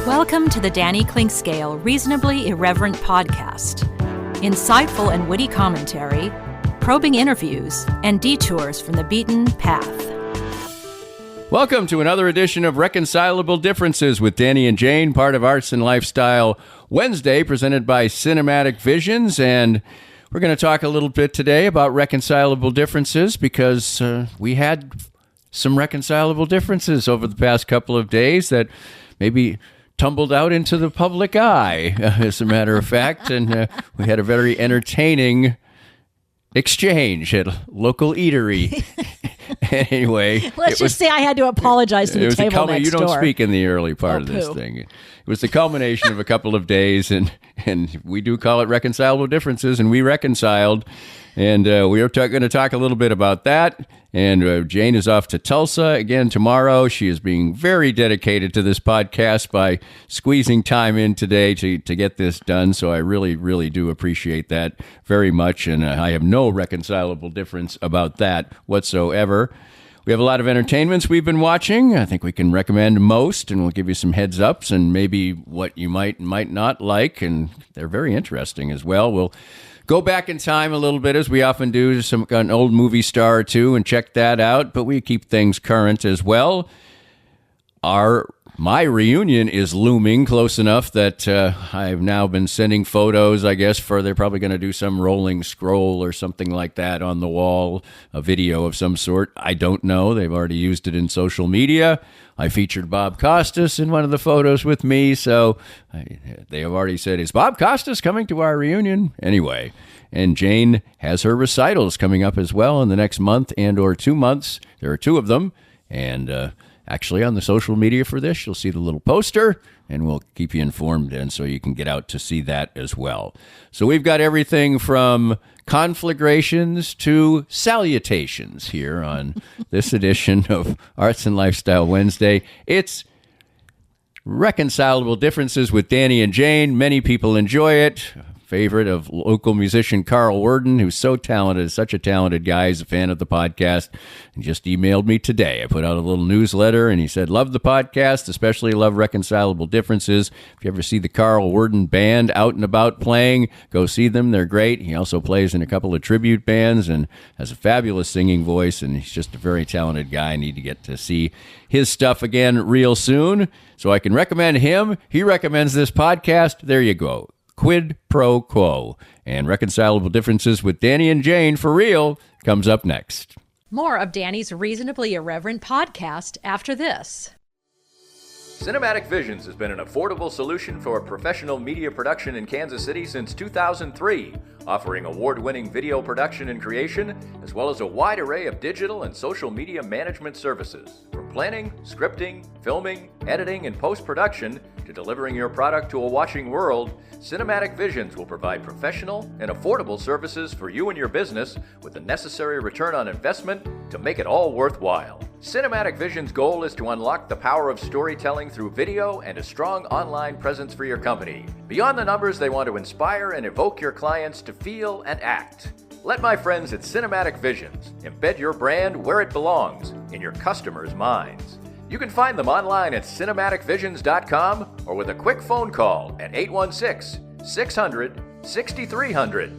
Welcome to the Danny Clinkscale Reasonably Irreverent podcast. Insightful and witty commentary, probing interviews, and detours from the beaten path. Welcome to another edition of Reconcilable Differences with Danny and Jane, part of Arts and Lifestyle Wednesday, presented by Cinematic Visions. And we're going to talk a little bit today about reconcilable differences because we had some reconcilable differences over the past couple of days that maybe tumbled out into the public eye, as a matter of fact. And we had a very entertaining exchange at a local eatery. Anyway, let's just say I had to apologize to the table next you don't door. speak in the early part of this thing. It was the culmination of a couple of days, and we do call it reconcilable differences, and we reconciled. And we are going to talk a little bit about that. And Jane is off to Tulsa again tomorrow. She is being very dedicated to this podcast by squeezing time in today to get this done. So I really, really do appreciate that very much. And I have no reconcilable difference about that whatsoever. We have a lot of entertainments we've been watching. I think we can recommend most, and we'll give you some heads ups and maybe what you might not like. And they're very interesting as well. We'll go back in time a little bit, as we often do, to an old movie star or two and check that out, but we keep things current as well. My reunion is looming close enough that I've now been sending photos, I guess, they're probably going to do some rolling scroll or something like that on the wall, a video of some sort. I don't know. They've already used it in social media. I featured Bob Costas in one of the photos with me, so they have already said, is Bob Costas coming to our reunion? Anyway, and Jane has her recitals coming up as well in the next month and or 2 months. There are two of them, and actually, on the social media for this, you'll see the little poster, and we'll keep you informed, and so you can get out to see that as well. So we've got everything from conflagrations to salutations here on this edition of Arts and Lifestyle Wednesday. It's Reconcilable Differences with Danny and Jane. Many people enjoy it. Favorite of local musician Carl Worden, who's so talented, such a talented guy. He's a fan of the podcast and just emailed me today. I put out a little newsletter and he said, love the podcast, especially love Reconcilable Differences. If you ever see the Carl Worden band out and about playing, go see them. They're great. He also plays in a couple of tribute bands and has a fabulous singing voice, and he's just a very talented guy. I need to get to see his stuff again real soon so I can recommend him. He recommends this podcast. There you go. Quid pro quo. And Reconcilable Differences with Danny and Jane for real comes up next. More of Danny's Reasonably Irreverent podcast after this. Cinematic Visions has been an affordable solution for professional media production in Kansas City since 2003, offering award-winning video production and creation, as well as a wide array of digital and social media management services. From planning, scripting, filming, editing, and post-production, to delivering your product to a watching world, Cinematic Visions will provide professional and affordable services for you and your business with the necessary return on investment to make it all worthwhile. Cinematic Visions' goal is to unlock the power of storytelling through video and a strong online presence for your company. Beyond the numbers, they want to inspire and evoke your clients to feel and act. Let my friends at Cinematic Visions embed your brand where it belongs, in your customers' minds. You can find them online at cinematicvisions.com or with a quick phone call at 816-600-6300.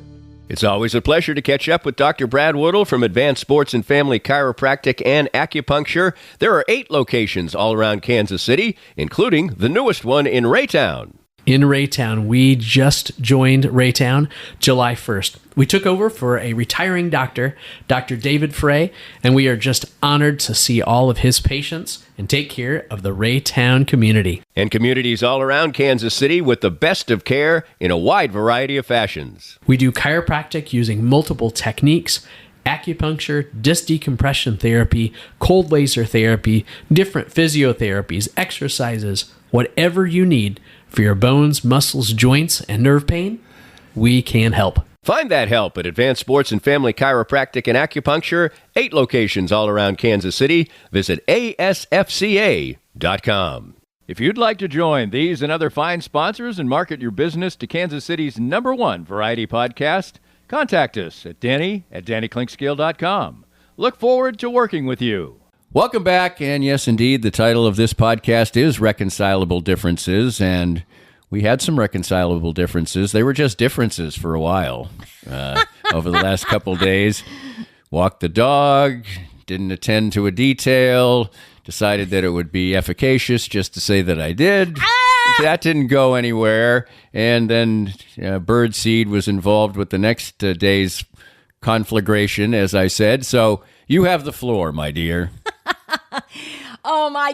It's always a pleasure to catch up with Dr. Brad Woodle from Advanced Sports and Family Chiropractic and Acupuncture. There are 8 locations all around Kansas City, including the newest one in Raytown. In Raytown, we just joined Raytown July 1st. We took over for a retiring doctor, Dr. David Frey, and we are just honored to see all of his patients and take care of the Raytown community. And communities all around Kansas City with the best of care in a wide variety of fashions. We do chiropractic using multiple techniques, acupuncture, disc decompression therapy, cold laser therapy, different physiotherapies, exercises, whatever you need for your bones, muscles, joints, and nerve pain, we can help. Find that help at Advanced Sports and Family Chiropractic and Acupuncture, 8 locations all around Kansas City. Visit asfca.com. If you'd like to join these and other fine sponsors and market your business to Kansas City's #1 variety podcast, contact us at Danny@DannyClinkscale.com. Look forward to working with you. Welcome back, and yes, indeed, the title of this podcast is Reconcilable Differences, and we had some reconcilable differences. They were just differences for a while over the last couple days. Walked the dog, didn't attend to a detail, decided that it would be efficacious just to say that I did. That didn't go anywhere, and then birdseed was involved with the next day's conflagration, as I said, so you have the floor, my dear. Oh my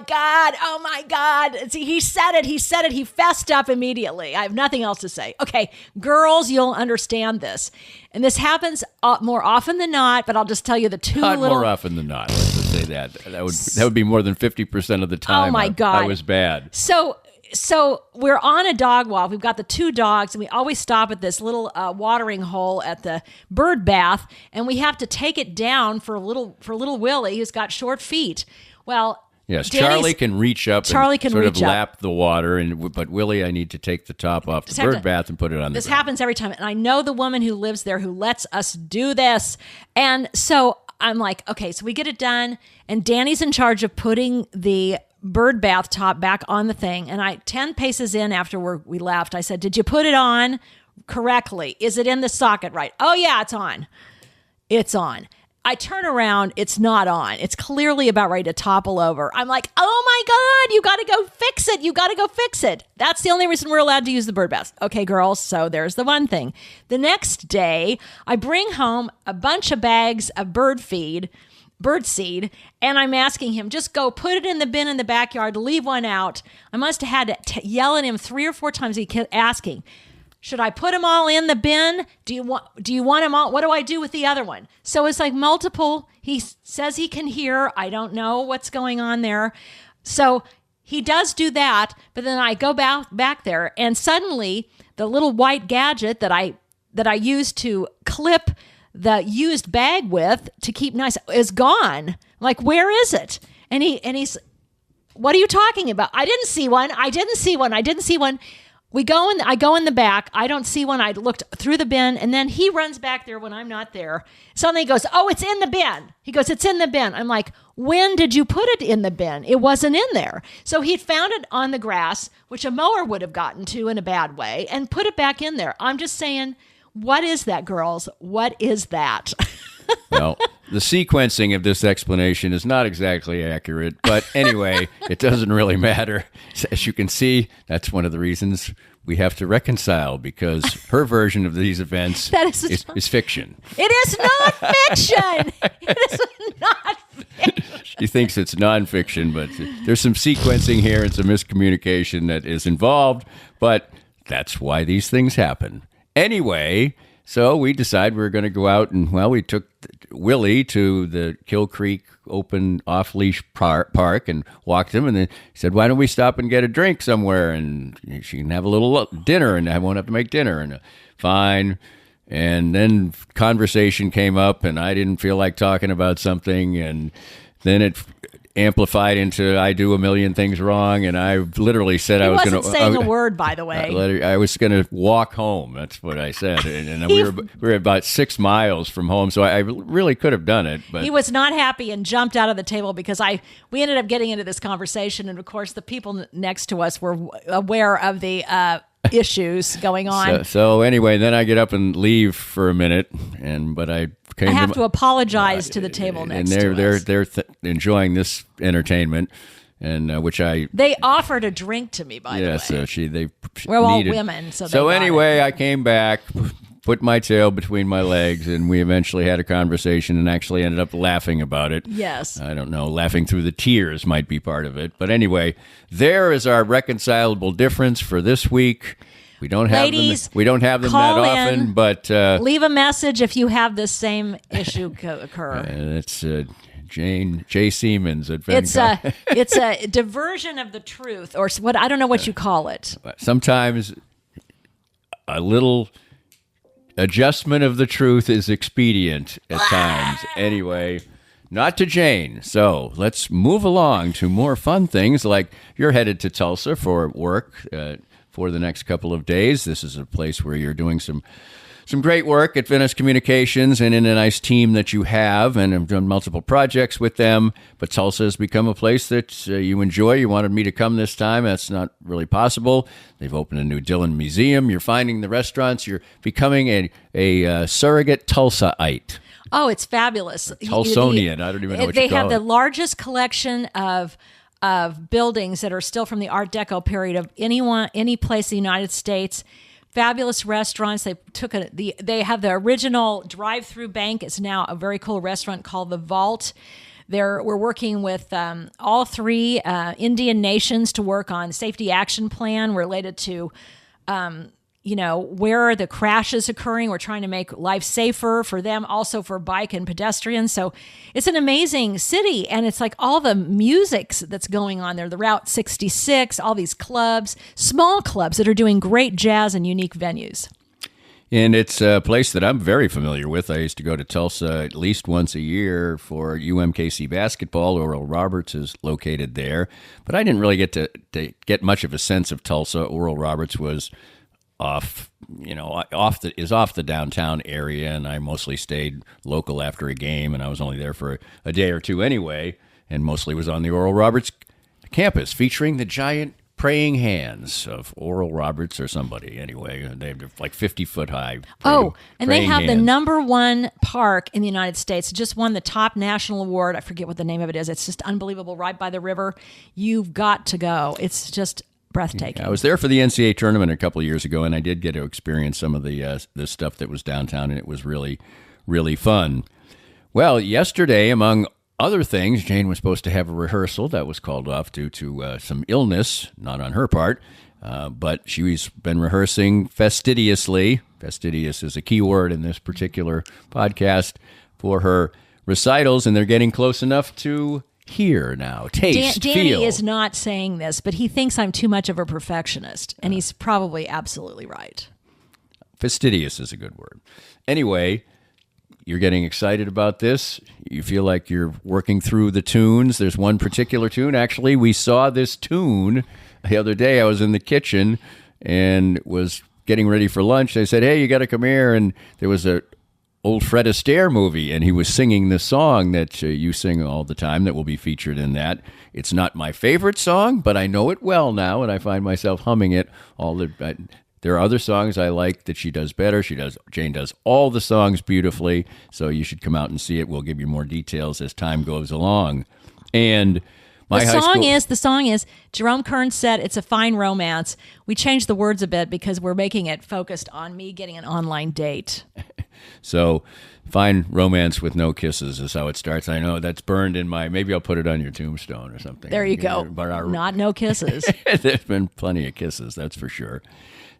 God. See, he said it. He fessed up immediately. I have nothing else to say. Okay, girls, you'll understand this. And this happens more often than not, but I'll just tell you the two Not more often than not. Let's just say that. That would be more than 50% of the time. Oh my God. I was bad. So we're on a dog walk. We've got the two dogs, and we always stop at this little watering hole at the bird bath, and we have to take it down for little Willie, who's got short feet. Well, yes, Charlie can reach up and sort of lap the water, but Willie, I need to take the top off the bird bath and put it on the This ground. happens every time, and I know the woman who lives there who lets us do this, and so I'm like, okay, so we get it done, and Danny's in charge of putting the bird bath top back on the thing, and 10 paces in after we left, I said, did you put it on correctly? Is it in the socket right? Oh yeah, it's on. It's on. I turn around, it's not on. It's clearly about ready to topple over. I'm like, oh my God, you got to go fix it. You got to go fix it. That's the only reason we're allowed to use the bird bath. Okay, girls, so there's the one thing. The next day, I bring home a bunch of bags of bird seed, and I'm asking him, just go put it in the bin in the backyard, leave one out. I must have had to yell at him 3 or 4 times. He kept asking, should I put them all in the bin? Do you want them all? What do I do with the other one? So it's like multiple. He says he can hear. I don't know what's going on there. So he does do that, but then I go back there, and suddenly the little white gadget that I used to clip the used bag with to keep nice is gone. I'm like, where is it? And he's, what are you talking about? I didn't see one. I go in the back. I don't see one. I looked through the bin, and then he runs back there when I'm not there. Suddenly he goes, oh, it's in the bin. He goes, it's in the bin. I'm like, when did you put it in the bin? It wasn't in there. So he'd found it on the grass, which a mower would have gotten to in a bad way, and put it back in there. I'm just saying, what is that, girls? What is that? Well, the sequencing of this explanation is not exactly accurate, but anyway, it doesn't really matter. As you can see, that's one of the reasons we have to reconcile, because her version of these events is fiction. It is not fiction. It is not fiction. She thinks it's nonfiction, but there's some sequencing here and some miscommunication that is involved, but that's why these things happen. Anyway, so we decided we were going to go out, and, well, we took Willie to the Kill Creek open off-leash park and walked him, and then he said, why don't we stop and get a drink somewhere, and she can have a little dinner, and I won't have to make dinner. And fine. And then conversation came up, and I didn't feel like talking about something, and then it amplified into I do a million things wrong, and I literally said I was going to... He wasn't saying a word, by the way. I was going to walk home. That's what I said. And we were about 6 miles from home, so I really could have done it. But he was not happy and jumped out of the table because we ended up getting into this conversation, and of course the people next to us were aware of the issues going on. So anyway, then I get up and leave for a minute, but I have to apologize to the table next to us. And they're enjoying this entertainment, and they offered a drink to me, by the way. Yes, we're all women, so anyway, I came back, put my tail between my legs, and we eventually had a conversation and actually ended up laughing about it. Yes. I don't know, laughing through the tears might be part of it. But anyway, there is our reconcilable difference for this week. We don't have Ladies, them that often, but leave a message if you have the same issue occur. It's J. Siemens at Vencom. It's a diversion of the truth, or what, I don't know what you call it. Sometimes a little adjustment of the truth is expedient at times. Anyway, not to Jane. So let's move along to more fun things, like you're headed to Tulsa for work for the next couple of days. This is a place where you're doing some some great work at Venice Communications and in a nice team that you have, and I've done multiple projects with them. But Tulsa has become a place that you enjoy. You wanted me to come this time. That's not really possible. They've opened a new Dillon Museum. You're finding the restaurants. You're becoming a surrogate Tulsaite. Oh, it's fabulous. Tulsonian. I don't even know what you call it. They have the largest collection of buildings that are still from the Art Deco period of any place in the United States. Fabulous restaurants. They have the original drive-through bank. It's now a very cool restaurant called The Vault. We're working with all three Indian nations to work on safety action plan related to where are the crashes occurring. We're trying to make life safer for them, also for bike and pedestrians. So it's an amazing city, and it's like all the music that's going on there, the Route 66, all these clubs, small clubs that are doing great jazz and unique venues. And it's a place that I'm very familiar with. I used to go to Tulsa at least once a year for UMKC basketball. Oral Roberts is located there. But I didn't really get to get much of a sense of Tulsa. Oral Roberts was off the downtown area, and I mostly stayed local after a game, and I was only there for a day or two anyway, and mostly was on the Oral Roberts campus, featuring the giant praying hands of Oral Roberts or somebody. Anyway, they're like 50-foot high. And they have the number one park in the United States. It just won the top national award. I forget what the name of it is. It's just unbelievable, right by the river. You've got to go. It's just breathtaking. I was there for the NCAA tournament a couple of years ago, and I did get to experience some of the stuff that was downtown, and it was really, really fun. Well, yesterday, among other things, Jane was supposed to have a rehearsal that was called off due to some illness, not on her part, but she's been rehearsing fastidiously. Fastidious is a key word in this particular podcast for her recitals, and they're getting close enough to hear now, taste, Danny feel. is not saying this, but he thinks I'm too much of a perfectionist, and he's probably absolutely right. Fastidious is a good word. Anyway, you're getting excited about this. You feel like you're working through the tunes. There's one particular tune. Actually, we saw this tune the other day. I was in the kitchen and was getting ready for lunch. They said, "Hey, you got to come here." And there was a old Fred Astaire movie, and he was singing the song that you sing all the time that will be featured in that. It's not my favorite song, but I know it well now, and I find myself humming it there are other songs I like that she does better. Jane does all the songs beautifully, so you should come out and see it. We'll give you more details as time goes along. And the song is, Jerome Kern said it's a fine romance. We changed the words a bit because we're making it focused on me getting an online date. So, fine romance with no kisses is how it starts. I know that's burned in maybe I'll put it on your tombstone or something. There you go. Not no kisses. There's been plenty of kisses, that's for sure.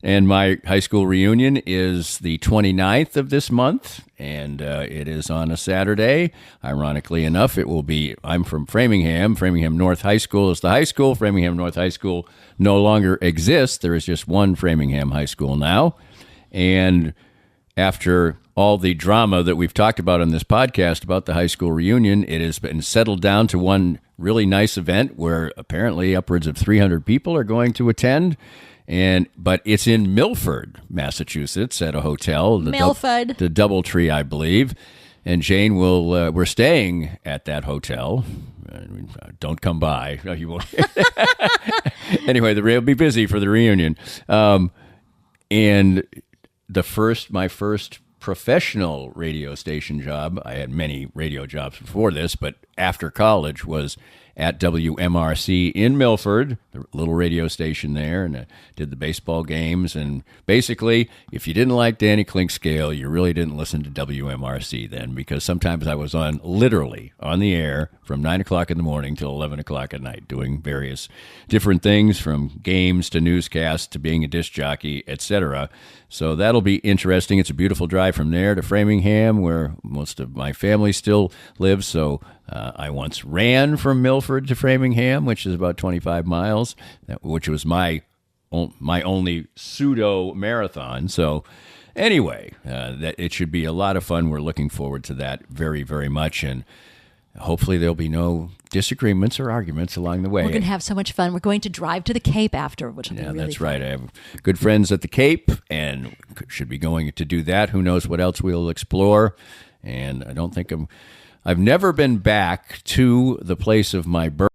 And my high school reunion is the 29th of this month, and it is on a Saturday. Ironically enough, it will be, I'm from Framingham. Framingham North High School is the high school. Framingham North High School no longer exists. There is just one Framingham High School now. And after all the drama that we've talked about on this podcast about the high school reunion, it has been settled down to one really nice event where apparently upwards of 300 people are going to attend. But it's in Milford, Massachusetts, at a hotel, the Doubletree, I believe. And Jane we're staying at that hotel. Don't come by. No, you won't. Anyway, they'll be busy for the reunion. And my first professional radio station job, I had many radio jobs before this, but after college was at WMRC in Milford, the little radio station there, and did the baseball games. And basically, if you didn't like Danny Clinkscale, you really didn't listen to WMRC then, because sometimes I was literally on the air from 9 o'clock in the morning till 11 o'clock at night, doing various different things, from games to newscasts to being a disc jockey, etc. So that'll be interesting. It's a beautiful drive from there to Framingham, where most of my family still lives. So I once ran from Milford to Framingham, which is about 25 miles, which was my only pseudo marathon. So anyway, that it should be a lot of fun. We're looking forward to that very, very much. And hopefully there'll be no disagreements or arguments along the way. We're going to have so much fun. We're going to drive to the Cape after, which will be really that's fun. right. I have good friends at the Cape and should be going to do that. Who knows what else we'll explore. And I don't think I've never been back to the place of my birth.